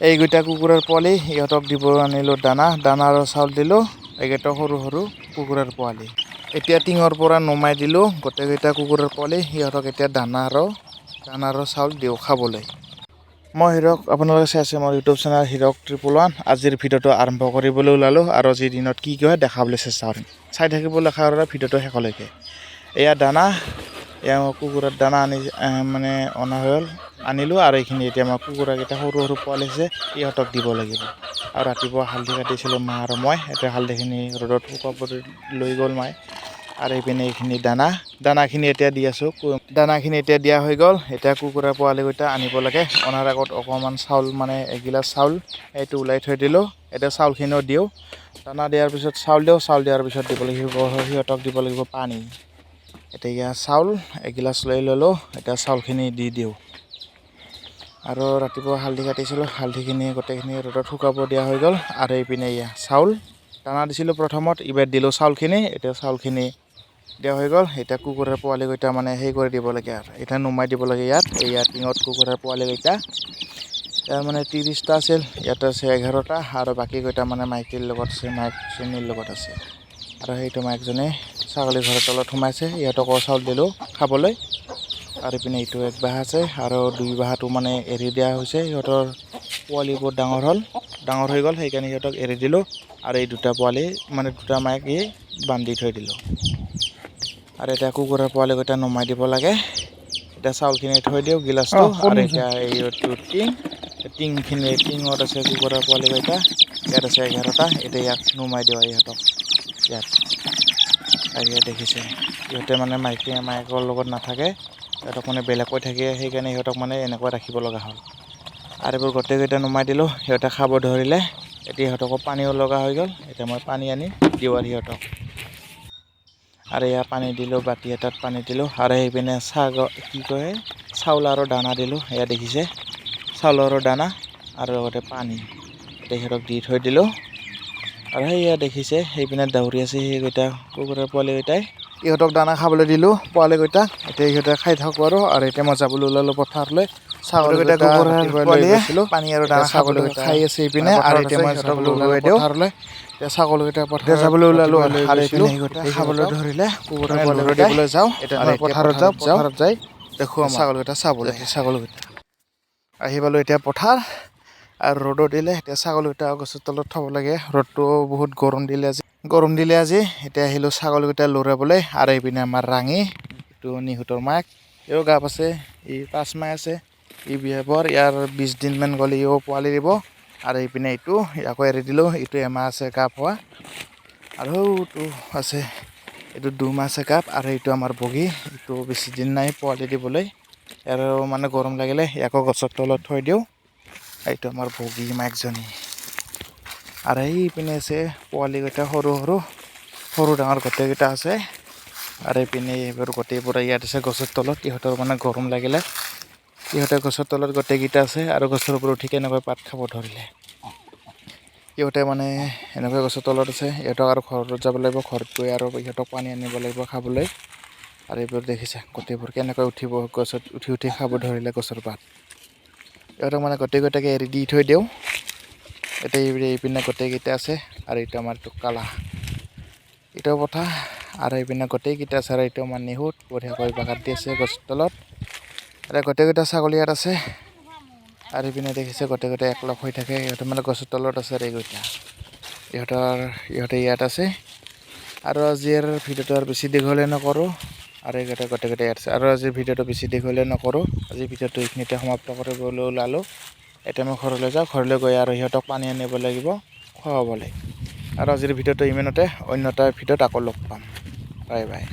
এইকেইটা কুকুৰাৰ পোৱালি ইহঁতক দিব আনিলোঁ দানা আৰু চাউল দিলোঁ। এইকেইটা সৰু সৰু কুকুৰাৰ পোৱালি এতিয়া টিঙৰ পৰা নমাই দিলোঁ। গোটেইকেইটা কুকুৰাৰ পোৱালি সিহঁতক এতিয়া দানা আৰু চাউল দিওঁ খাবলৈ। মই হিৰক, আপোনালোকে চাই আছে মোৰ ইউটিউব চেনেল হিৰক 111। আজিৰ ভিডিঅ'টো আৰম্ভ কৰিবলৈ ওলালোঁ আৰু আজিৰ দিনত কি হয় দেখাবলৈ চেষ্টা কৰিম। চাই থাকিবলৈ খাবলৈ ভিডিঅ'টো শেষলৈকে। এয়া দানা, এয়া কুকুৰাৰ দানা মানে অনা হ'ল আনিলোঁ আৰু এইখিনি এতিয়া মই কুকুৰাকেইটা সৰু সৰু পোৱালি আছে ইহঁতক দিব লাগিব। আৰু ৰাতিপুৱা হালধি কাটিছিলোঁ মা আৰু মই। এতিয়া হালধিখিনি ৰ'দত শুকাবলৈ লৈ গ'ল মায়ে। আৰু এইপিনে এইখিনি দানাখিনি এতিয়া দি আছোঁ। দানাখিনি এতিয়া দিয়া হৈ গ'ল। এতিয়া কুকুৰা পোৱালিকেইটা আনিব লাগে। অনাৰ আগত অকণমান চাউল মানে এগিলাচ চাউল এইটো ওলাই থৈ দিলোঁ। এতিয়া চাউলখিনিও দিওঁ। দানা দিয়াৰ পিছত চাউল দিওঁ। চাউল দিয়াৰ পিছত দিব লাগিব সিহঁতক দিব লাগিব পানী। এতিয়া চাউল এগিলাচ লৈ ল'লোঁ। এতিয়া চাউলখিনি দি দিওঁ। আৰু ৰাতিপুৱা হালধি কাটিছিলোঁ, হালধিখিনি গোটেইখিনি ৰ'দত শুকাব দিয়া হৈ গ'ল। আৰু এইপিনে এয়া চাউল দানা দিছিলোঁ প্ৰথমত, এইবাৰ দিলোঁ চাউলখিনি। এতিয়া চাউলখিনি দিয়া হৈ গ'ল। এতিয়া কুকুৰাৰ পোৱালিকেইটা মানে সেই কৰি দিব লাগে আৰু এতিয়া নমাই দিব লাগে ইয়াত টিঙত কুকুৰাৰ পোৱালিকেইটা। ইয়াৰ মানে 30টা আছিল, ইয়াত আছে 11টা আৰু বাকীকেইটা মানে মাইকীৰ লগত আছে, মাইকজনীৰ লগত আছে। আৰু সেইটো মাইকজনী ছাগলী ঘৰৰ তলত সোমাইছে। ইহঁতকো চাউল দিলোঁ খাবলৈ। আৰু ইপিনে এইটো এক বাঁহ আছে আৰু 2 বাঁহটো মানে এৰি দিয়া হৈছে। সিহঁতৰ পোৱালিবোৰ ডাঙৰ হৈ গ'ল, সেইকাৰণে সিহঁতক এৰি দিলোঁ। আৰু এই দুটা পোৱালি মানে দুটা মাইকী বান্ধি থৈ দিলোঁ। আৰু এতিয়া কুকুৰাৰ পোৱালিকেইটা নমাই দিব লাগে। এতিয়া চাউলখিনি থৈ দিওঁ গিলাচটো। আৰু এতিয়া এইটো টিঙত আছে কুকুৰাৰ পোৱালিকেইটা। ইয়াত আছে 11টা। এতিয়া ইয়াক নমাই দিওঁ ইহঁতক ইয়াত। আৰু ইয়াত দেখিছে ইহঁতে মানে মাইকৰ লগত নাথাকে, সিহঁতক মানে বেলেগকৈ থাকে। সেইকাৰণে সিহঁতক মানে এনেকৈ ৰাখিব লগা হ'ল। আৰু এইবোৰ গোটেইকেইটা নমাই দিলোঁ। সিহঁতে খাব ধৰিলে। এতিয়া সিহঁতকো পানীও লগা হৈ গ'ল। এতিয়া মই পানী আনি দিওঁ আৰু সিহঁতক। আৰু এয়া পানী দিলোঁ, বাতি এটাত পানী দিলোঁ। আৰু সেইপিনে চাউল আৰু দানা দিলোঁ। এয়া দেখিছে চাউল আৰু দানা আৰু লগতে পানী। এতিয়া সিহঁতক দি থৈ দিলোঁ। আৰু সেয়া দেখিছে সেইপিনে দৌৰি আছে সেইকেইটা কুকুৰাৰ পোৱালিকেইটাই। ইহঁতক দানা খাবলৈ দিলোঁ পোৱালিকেইটাক। এতিয়া ইহঁতে খাই থাকোঁ আৰু এতিয়া মই যাবলৈ ওলালোঁ পথাৰলৈ। ছাগলীকেইটা কুকুৰাৰ পোৱালিয়ে পানী আৰু দানা ছাগলীকেইটা খাই আছে এইপিনে। আৰু এতিয়া মই সিহঁতক লৰাই দিওঁ পথাৰলৈ। এতিয়া ছাগলীকেইটা পথাৰত যাবলৈ ওলালোঁ আৰু এইপিনে সিহঁতে খাবলৈ ধৰিলে। কুকুৰাৰ পোৱালিকেইটা দিবলৈ যাওঁ। এতিয়া মই পথাৰত যাই দেখোঁ ছাগলীকেইটা ছাগলীকেইটা আহি পালোঁ এতিয়া পথাৰ। আৰু ৰ'দো দিলে। এতিয়া ছাগলীকেইটা গছৰ তলত থ'ব লাগে। ৰ'দটো বহুত গৰম দিলে আজি। এতিয়া আহিলোঁ ছাগলীকেইটা লৰাবলৈ। আৰু এইপিনে আমাৰ ৰাঙী, এইটো নিহুতৰ মাক, ইও গাপ আছে। ই 5 মাহ আছে। ই বিয়াবৰ ইয়াৰ 20 দিনমান গ'লে ইও পোৱালি দিব। আৰু এইপিনে এইটো আকৌ এৰি দিলোঁ। এইটো এমাহ আছে গাপ হোৱা। আৰু এইটো আছে, এইটো 2 মাহ আছে গাপ। আৰু এইটো আমাৰ বগী, এইটো বেছি দিন নাই পোৱালি দিবলৈ। আৰু মানে গৰম লাগিলে ইয়াকো গছৰ তলত থৈ দিওঁ। এইটো আমাৰ বগী মাইকজনী। আৰু এইপিনে আছে পোৱালিকেইটা সৰু ডাঙৰ গোটেইকেইটা আছে। আৰু এইপিনে এইবোৰ গোটেইবোৰ ইয়াত আছে গছৰ তলত। ইহঁতৰ মানে গৰম লাগিলে ইহঁতে গছৰ তলত গোটেইকেইটা আছে। আৰু গছৰ ওপৰত উঠি কেনেকৈ পাত খাব ধৰিলে। ইহঁতে মানে এনেকৈ গছৰ তলত আছে। ইহঁতক আৰু ঘৰত যাব লাগিব। ঘৰত গৈ আৰু ইহঁতক পানী আনিব লাগিব খাবলৈ। আৰু এইবোৰ দেখিছে গোটেইবোৰ কেনেকৈ গছত উঠি খাব ধৰিলে গছৰ পাত। ইহঁতক মানে গোটেইকেইটাকে এৰি দি থৈ দিওঁ। এতিয়া এইপিনে গোটেইকেইটা আছে। আৰু এইটো আমাৰ কালা, এইটো পঠা। আৰু এইপিনে গোটেইকেইটা আছে। আৰু এইটো আমাৰ নিহুত বঢ়িয়াকৈ বাগাত দি আছে গছৰ তলত। আৰু গোটেইকেইটা ছাগলী ইয়াত আছে। আৰু এইপিনে দেখিছে গোটেইকেইটা একলগ হৈ থাকে। ইহঁতে মানে গছৰ তলত আছে। আৰু এইকেইটা ইহঁতে ইয়াত আছে। আৰু আজিৰ ভিডিঅ'টো আৰু বেছি দীঘলে নকৰোঁ। আৰু এইকেইটা গোটেইকেইটা ইয়াত আছে। আৰু আজিৰ ভিডিঅ'টো বেছি দীঘলে নকৰোঁ। আজিৰ ভিডিঅ'টো এইখিনিতে সমাপ্ত কৰিবলৈ ওলালোঁ। এতিয়া মই ঘৰলৈ যাওঁ। ঘৰলৈ গৈ আৰু সিহঁতক পানী আনিব লাগিব খুৱাবলৈ। আৰু আজিৰ ভিডিঅ'টো ইমানতে। অন্য এটা ভিডিঅ'ত আকৌ লগ পাম। Bye bye.